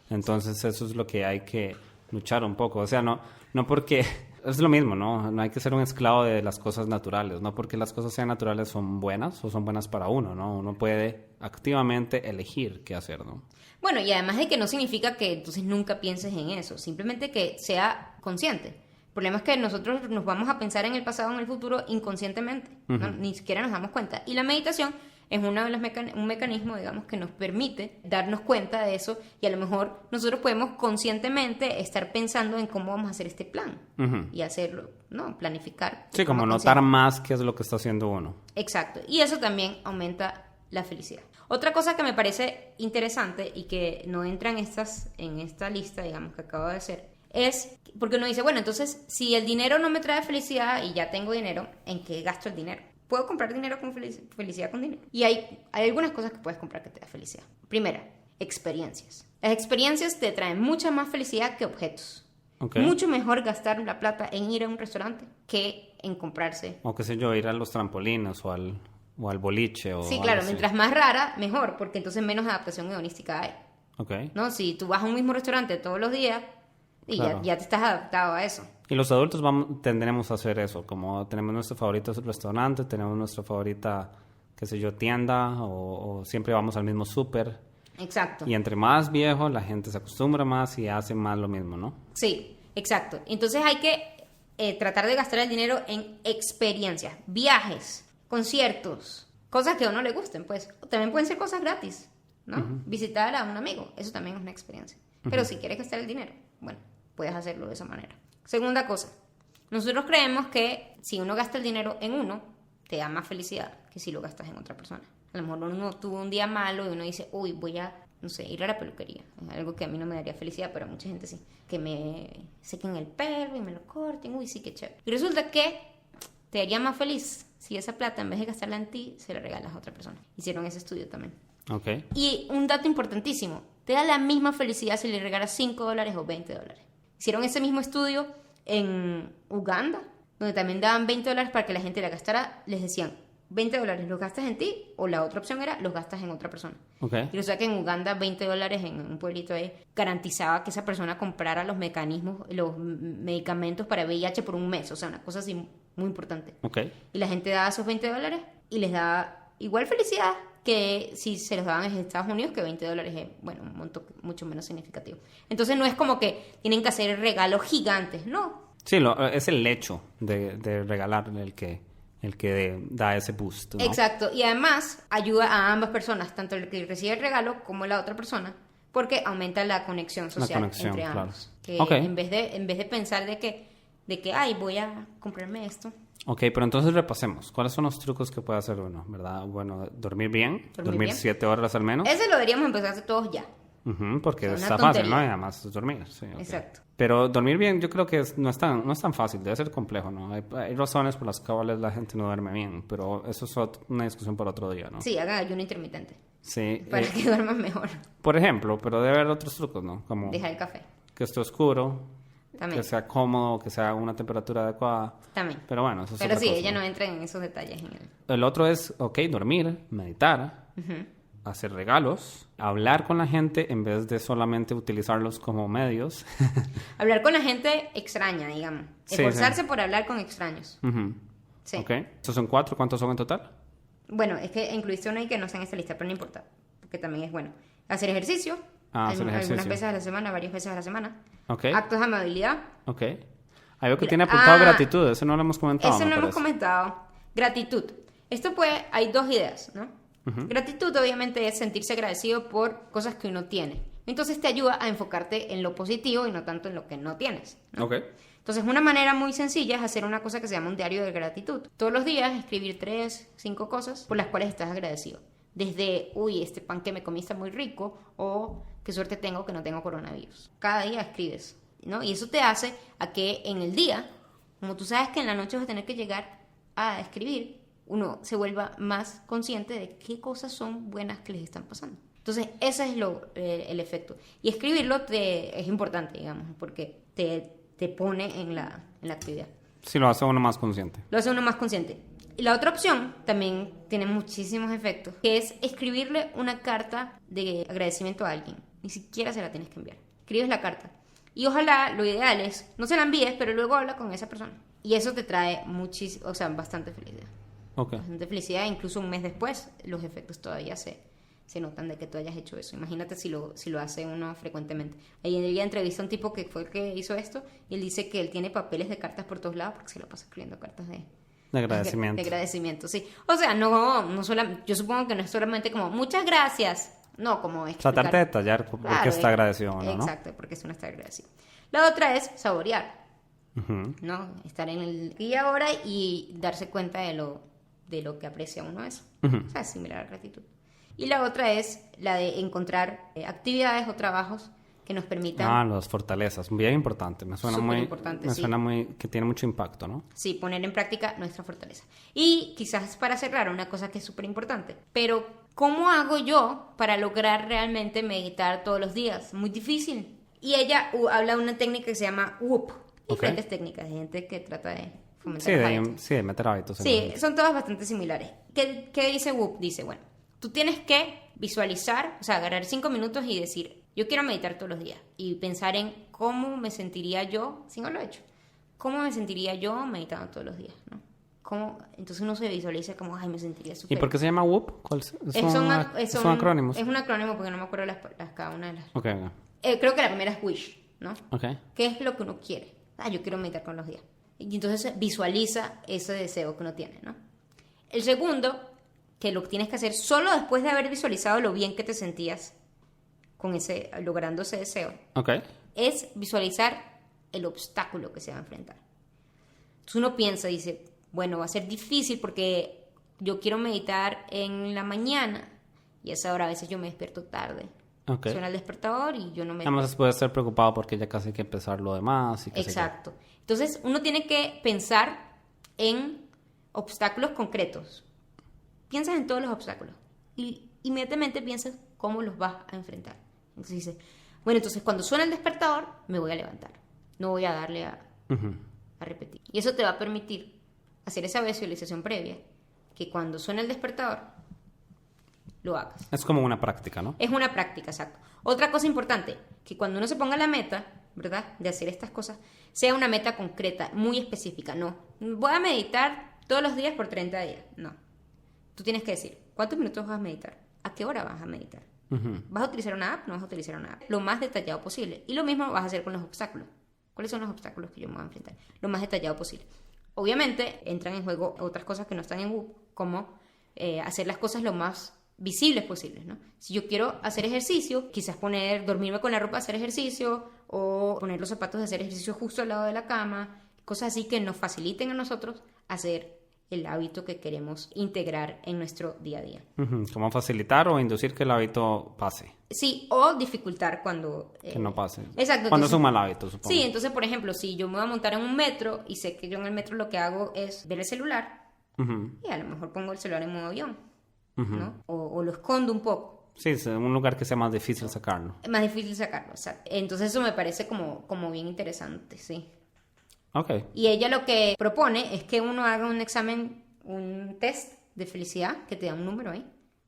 Entonces eso es lo que hay que luchar un poco. O sea, no porque... Es lo mismo, ¿no? No hay que ser un esclavo de las cosas naturales. No porque las cosas sean naturales son buenas o son buenas para uno, ¿no? Uno puede activamente elegir qué hacer, ¿no? Bueno, y además de que no significa que entonces nunca pienses en eso, simplemente que sea consciente. El problema es que nosotros nos vamos a pensar en el pasado o en el futuro inconscientemente, ¿no? Ni siquiera nos damos cuenta. Y la meditación es uno de los un mecanismo, digamos, que nos permite darnos cuenta de eso y a lo mejor nosotros podemos conscientemente estar pensando en cómo vamos a hacer este plan y hacerlo, ¿no? Planificar. Sí, como notar más qué es lo que está haciendo uno. Exacto. Y eso también aumenta la felicidad. Otra cosa que me parece interesante y que no entra en esta lista, digamos, que acabo de hacer, es porque uno dice, bueno, entonces, si el dinero no me trae felicidad y ya tengo dinero, ¿en qué gasto el dinero? ¿Puedo comprar dinero con felicidad con dinero? Y hay algunas cosas que puedes comprar que te da felicidad. Primera, experiencias. Las experiencias te traen mucha más felicidad que objetos. Okay. Mucho mejor gastar la plata en ir a un restaurante que en comprarse. O qué sé yo, ir a los trampolines o al boliche. O sí, claro, mientras más rara, mejor, porque entonces menos adaptación hedonística hay. Okay. ¿No? Si tú vas a un mismo restaurante todos los días y claro, ya te estás adaptado a eso. Y los adultos tendremos a hacer eso, como tenemos nuestro favorito restaurante, tenemos nuestra favorita, qué sé yo, tienda, o siempre vamos al mismo súper. Exacto. Y entre más viejo, la gente se acostumbra más y hace más lo mismo, ¿no? Sí, exacto. Entonces hay que tratar de gastar el dinero en experiencias, viajes, conciertos, cosas que a uno le gusten, pues. También pueden ser cosas gratis, ¿no? Visitar a un amigo, eso también es una experiencia. Pero si quieres gastar el dinero, bueno, puedes hacerlo de esa manera. Segunda cosa, nosotros creemos que si uno gasta el dinero en uno, te da más felicidad que si lo gastas en otra persona. A lo mejor uno tuvo un día malo y uno dice, uy, voy a, no sé, ir a la peluquería. Es algo que a mí no me daría felicidad, pero a mucha gente sí. Que me sequen el pelo y me lo corten, uy, sí, qué chévere. Y resulta que te haría más feliz si esa plata, en vez de gastarla en ti, se la regalas a otra persona. Hicieron ese estudio también. Okay. Y un dato importantísimo, te da la misma felicidad si le regalas $5 o $20. Hicieron ese mismo estudio en Uganda, donde también daban $20 para que la gente la gastara. Les decían, $20 los gastas en ti, o la otra opción era los gastas en otra persona. Okay. Y resulta que en Uganda $20 en un pueblito ahí garantizaba que esa persona comprara los medicamentos para VIH por un mes. O sea, una cosa así muy importante. Okay. Y la gente daba esos $20 y les daba igual felicidad que si se los daban en Estados Unidos, que $20 es, bueno, un monto mucho menos significativo. Entonces no es como que tienen que hacer regalos gigantes, no. Sí, es el hecho de regalar el que da ese boost, ¿no? Exacto, y además ayuda a ambas personas, tanto el que recibe el regalo como la otra persona, porque aumenta la conexión social entre ambos. Claro. Que en vez de pensar de que, ay, voy a comprarme esto. Ok, pero entonces repasemos. ¿Cuáles son los trucos que puede hacer uno, verdad? Bueno, dormir bien, dormir 7 horas al menos. Ese lo deberíamos empezar a hacer todos ya. Porque es está fácil, ¿no? Y además es dormir. Sí, okay. Exacto. Pero dormir bien yo creo que no es tan fácil, debe ser complejo, ¿no? Hay razones por las cuales la gente no duerme bien, pero eso es una discusión para otro día, ¿no? Sí, hagan ayuno intermitente. Sí. Para que duerman mejor. Por ejemplo, pero debe haber otros trucos, ¿no? Como dejar el café. Que esté oscuro, también. que sea cómodo, que sea una temperatura adecuada. También. Pero bueno, eso es Pero otra sí, cosa, ella ¿no? no entra en esos detalles. El otro es, dormir, meditar, hacer regalos, hablar con la gente en vez de solamente utilizarlos como medios. Hablar con la gente extraña, digamos. Sí, Esforzarse sí. por hablar con extraños. Sí. Ok. ¿Estos son 4? ¿Cuántos son en total? Bueno, es que incluiste una y que no está en esta lista, pero no importa, porque también es bueno. Hacer ejercicio. Algunas veces a la semana, varias veces a la semana. Okay. Actos de amabilidad. Ok. Algo que tiene apuntado gratitud, eso no lo hemos comentado. Eso no lo hemos comentado. Gratitud. Esto hay dos ideas, ¿no? Gratitud obviamente es sentirse agradecido por cosas que uno tiene. Entonces te ayuda a enfocarte en lo positivo y no tanto en lo que no tienes, ¿no? Ok. Entonces, una manera muy sencilla es hacer una cosa que se llama un diario de gratitud. Todos los días escribir 3, 5 cosas por las cuales estás agradecido. Desde, uy, este pan que me comí está muy rico, o qué suerte tengo que no tengo coronavirus. Cada día escribes, ¿no? Y eso te hace a que en el día, como tú sabes que en la noche vas a tener que llegar a escribir, uno se vuelva más consciente de qué cosas son buenas que les están pasando. Entonces, ese es el efecto. Y escribirlo es importante, digamos, porque te pone en la actividad. Sí, lo hace uno más consciente. Lo hace uno más consciente. Y la otra opción también tiene muchísimos efectos, que es escribirle una carta de agradecimiento a alguien. Ni siquiera se la tienes que enviar. Escribes la carta. Y ojalá, lo ideal es, no se la envíes, pero luego habla con esa persona. Y eso te trae muchísimo, o sea, bastante felicidad. Okay. Bastante felicidad, incluso un mes después, los efectos todavía se notan de que tú hayas hecho eso. Imagínate si lo hace uno frecuentemente. Ayer ella entrevista a un tipo que fue el que hizo esto, y él dice que él tiene papeles de cartas por todos lados porque se lo pasa escribiendo cartas de agradecimiento. De agradecimiento, sí. O sea, no solamente, yo supongo que no es solamente como muchas gracias, no, como explicar. Tratarte de detallar porque Claro, está agradecido, ¿no? Exacto, porque uno está agradecido. La otra es saborear, Uh-huh. ¿no? Estar en el aquí y ahora y darse cuenta de lo que aprecia uno eso. Uh-huh. O sea, es similar a la gratitud. Y la otra es la de encontrar actividades o trabajos que nos permitan... Las fortalezas, bien importante. Me suena Súper muy importante, me sí. suena muy que tiene mucho impacto, ¿no? Sí, poner en práctica nuestra fortaleza. Y quizás para cerrar, una cosa que es súper importante. Pero, ¿cómo hago yo para lograr realmente meditar todos los días? Muy difícil. Y ella habla de una técnica que se llama WOOP. Diferentes técnicas de gente que trata de fomentar los hábitos. Sí, de meter hábitos. Sí, son todas bastante similares. ¿Qué dice WOOP? Dice, bueno, tú tienes que visualizar, o sea, agarrar 5 minutos y decir, yo quiero meditar todos los días. Y pensar en cómo me sentiría yo, si no lo he hecho, cómo me sentiría yo meditando todos los días, ¿no? Entonces uno se visualiza como, ay, me sentiría súper... ¿Y por qué se llama WOOP? Son acrónimos. Es un acrónimo porque no me acuerdo cada una de las... Okay. Creo que la primera es WISH, ¿no? Okay. ¿Qué es lo que uno quiere? Yo quiero meditar con los días. Y entonces visualiza ese deseo que uno tiene, ¿no? El segundo, que lo tienes que hacer solo después de haber visualizado lo bien que te sentías logrando ese deseo, Okay. es visualizar el obstáculo que se va a enfrentar. Entonces uno piensa y dice, bueno, va a ser difícil porque yo quiero meditar en la mañana y a esa hora a veces yo me despierto tarde. Okay. Suena el despertador y yo no me... Además puede estar preocupado porque ya casi hay que empezar lo demás. Exacto. Entonces uno tiene que pensar en obstáculos concretos. Piensas en todos los obstáculos y inmediatamente piensas cómo los vas a enfrentar. Entonces dices, bueno, entonces cuando suena el despertador me voy a levantar. No voy a darle a repetir. Y eso te va a permitir hacer esa visualización previa, que cuando suena el despertador lo hagas. Es como una práctica, ¿no? Es una práctica, exacto. Otra cosa importante, que cuando uno se ponga la meta, ¿verdad?, de hacer estas cosas, sea una meta concreta, muy específica. No, voy a meditar todos los días por 30 días. No. Tú tienes que decir, ¿cuántos minutos vas a meditar? ¿A qué hora vas a meditar? ¿Vas a utilizar una app? No vas a utilizar una app. Lo más detallado posible. Y lo mismo vas a hacer con los obstáculos. ¿Cuáles son los obstáculos que yo me voy a enfrentar? Lo más detallado posible. Obviamente, entran en juego otras cosas que no están en WOOP, como hacer las cosas lo más visibles posibles, ¿no? Si yo quiero hacer ejercicio, quizás dormirme con la ropa de hacer ejercicio, o poner los zapatos de hacer ejercicio justo al lado de la cama, cosas así que nos faciliten a nosotros hacer el hábito que queremos integrar en nuestro día a día. Como facilitar o inducir que el hábito pase. Sí, o dificultar cuando... que no pase. Exacto. Cuando es un mal hábito, supongo. Sí, entonces, por ejemplo, si yo me voy a montar en un metro y sé que yo en el metro lo que hago es ver el celular, y a lo mejor pongo el celular en modo avión, ¿no? O lo escondo un poco. Sí, es un lugar que sea más difícil sacarlo. Es más difícil sacarlo, exacto. Entonces eso me parece como bien interesante, sí. Okay. Y ella lo que propone es que uno haga un examen, un test de felicidad, que te da un número ahí.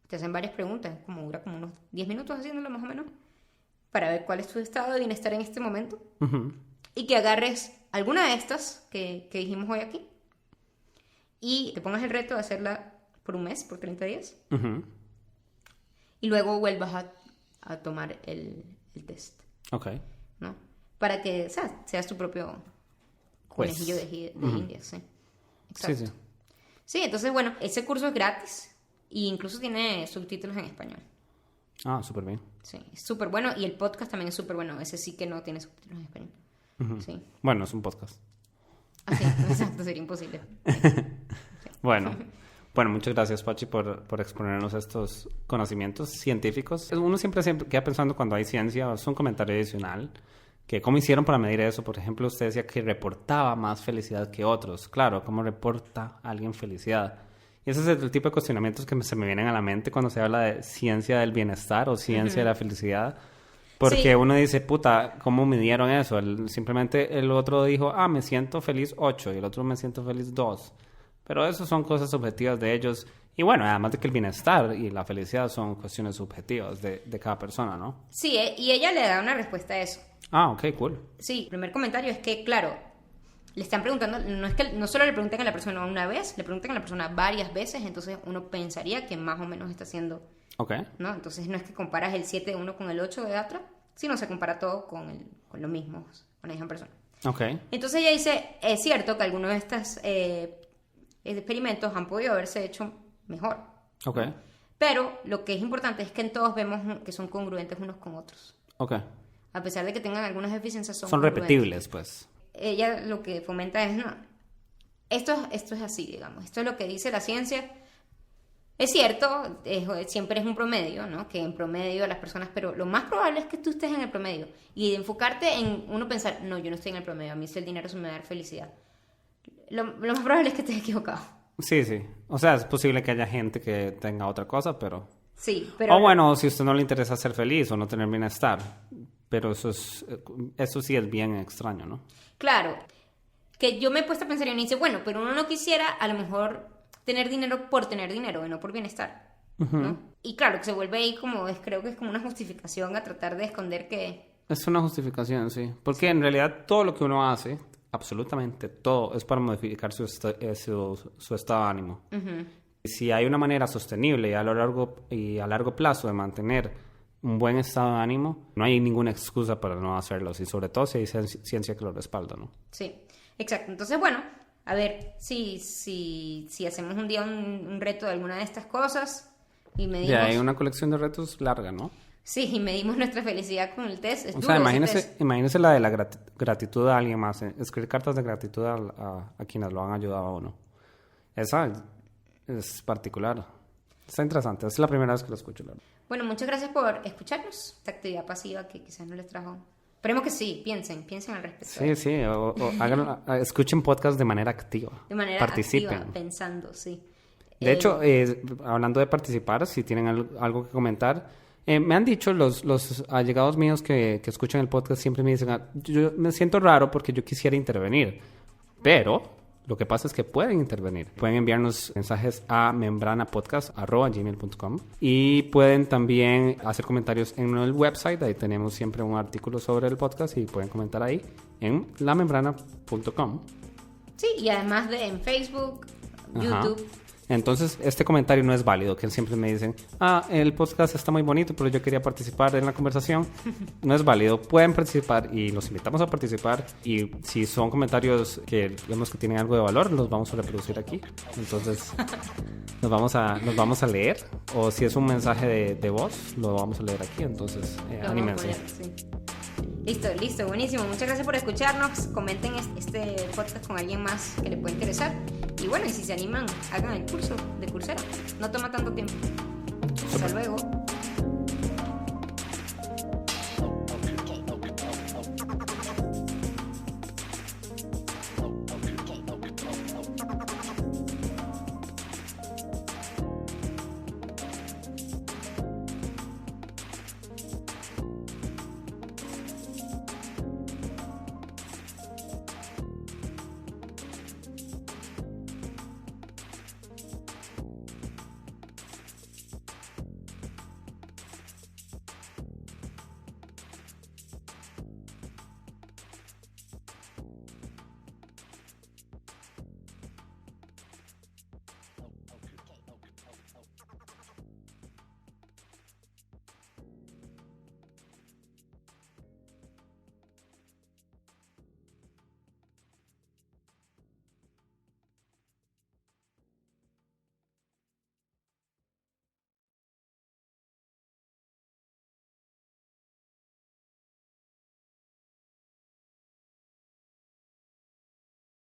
Te hacen varias preguntas, dura como unos 10 minutos haciéndolo más o menos, para ver cuál es tu estado de bienestar en este momento. Y que agarres alguna de estas que dijimos hoy aquí y te pongas el reto de hacerla por un mes, por 30 días. Y luego vuelvas a tomar el test. Okay. ¿No? Para que, o sea, seas tu propio conejillo de Indias, sí. Exacto. Sí. Sí, entonces, bueno, ese curso es gratis e incluso tiene subtítulos en español. Ah, súper bien. Sí, es súper bueno. Y el podcast también es súper bueno. Ese sí que no tiene subtítulos en español. Sí. Bueno, es un podcast. Ah, sí, exacto, sería imposible. Bueno, muchas gracias, Pachi, por exponernos estos conocimientos científicos. Uno siempre queda pensando cuando hay ciencia, es un comentario adicional, que cómo hicieron para medir eso. Por ejemplo, usted decía que reportaba más felicidad que otros. Claro, ¿cómo reporta alguien felicidad? Y ese es el tipo de cuestionamientos que se me vienen a la mente cuando se habla de ciencia del bienestar o ciencia de la felicidad. Porque uno dice, puta, ¿cómo midieron eso? Simplemente el otro dijo, me siento feliz 8 y el otro me siento feliz 2. Pero eso son cosas subjetivas de ellos. Y bueno, además de que el bienestar y la felicidad son cuestiones subjetivas de cada persona, ¿no? Sí, y ella le da una respuesta a eso. Ah, ok, cool. Sí, el primer comentario es que, claro, le están preguntando, no solo le preguntan a la persona una vez, le preguntan a la persona varias veces, entonces uno pensaría que más o menos está haciendo... Ok. ¿No? Entonces no es que comparas el 7 de uno con el 8 de otra, sino se compara todo con lo mismo, con la misma persona. Ok. Entonces ella dice, es cierto que algunos de estos experimentos han podido haberse hecho mejor. Ok. Pero lo que es importante es que en todos vemos que son congruentes unos con otros. Ok. A pesar de que tengan algunas deficiencias, son congruentes. Repetibles, pues. Ella lo que fomenta es, no, esto es así, digamos. Esto es lo que dice la ciencia. Es cierto, siempre es un promedio, ¿no? Que en promedio las personas, pero lo más probable es que tú estés en el promedio. Y enfocarte en uno pensar, no, yo no estoy en el promedio, a mí el dinero se me va a dar felicidad. Lo más probable es que estés equivocado. Sí, sí. O sea, es posible que haya gente que tenga otra cosa, pero... Sí, pero... O bueno, si a usted no le interesa ser feliz o no tener bienestar. Pero eso sí es bien extraño, ¿no? Claro. Que yo me he puesto a pensar y uno dice, bueno, pero uno no quisiera a lo mejor tener dinero por tener dinero y no por bienestar, ¿no? Y claro, que se vuelve ahí como, creo que es como una justificación a tratar de esconder que... Es una justificación, sí. Porque en realidad todo lo que uno hace, absolutamente todo, es para modificar su estado de ánimo. Si hay una manera sostenible y a largo plazo de mantener un buen estado de ánimo, no hay ninguna excusa para no hacerlo. Y sobre todo si hay ciencia que lo respalda, ¿no? Sí, exacto. Entonces, bueno, a ver si hacemos un día un reto de alguna de estas cosas y medimos... Ya hay una colección de retos larga, ¿no? Sí, y medimos nuestra felicidad con el test. O sea, imagínese la de la gratitud a alguien más. Escribir cartas de gratitud a quienes lo han ayudado a uno. Esa es particular. Está interesante. Es la primera vez que lo escucho. Bueno, muchas gracias por escucharnos. Esta actividad pasiva que quizás no les trajo... Esperemos que sí, piensen al respecto. Sí, o escuchen podcast de manera activa. De manera participen. activa, pensando, sí. De hecho, hablando de participar, si tienen algo que comentar, me han dicho los allegados míos que escuchan el podcast, siempre me dicen, yo me siento raro porque yo quisiera intervenir, pero lo que pasa es que pueden intervenir. Pueden enviarnos mensajes a membranapodcast@gmail.com y pueden también hacer comentarios en el website. Ahí tenemos siempre un artículo sobre el podcast y pueden comentar ahí en lamembrana.com. Sí, y además en Facebook, YouTube. Entonces, este comentario no es válido, que siempre me dicen, el podcast está muy bonito, pero yo quería participar en la conversación. No es válido, pueden participar y los invitamos a participar. Y si son comentarios que vemos que tienen algo de valor, los vamos a reproducir aquí. Entonces, nos vamos a leer. O si es un mensaje de voz, lo vamos a leer aquí. Entonces, anímense. Sí. Listo, buenísimo. Muchas gracias por escucharnos. Comenten este podcast con alguien más que le pueda interesar. Y bueno, y si se animan, hagan el curso de Coursera. No toma tanto tiempo. Hasta luego.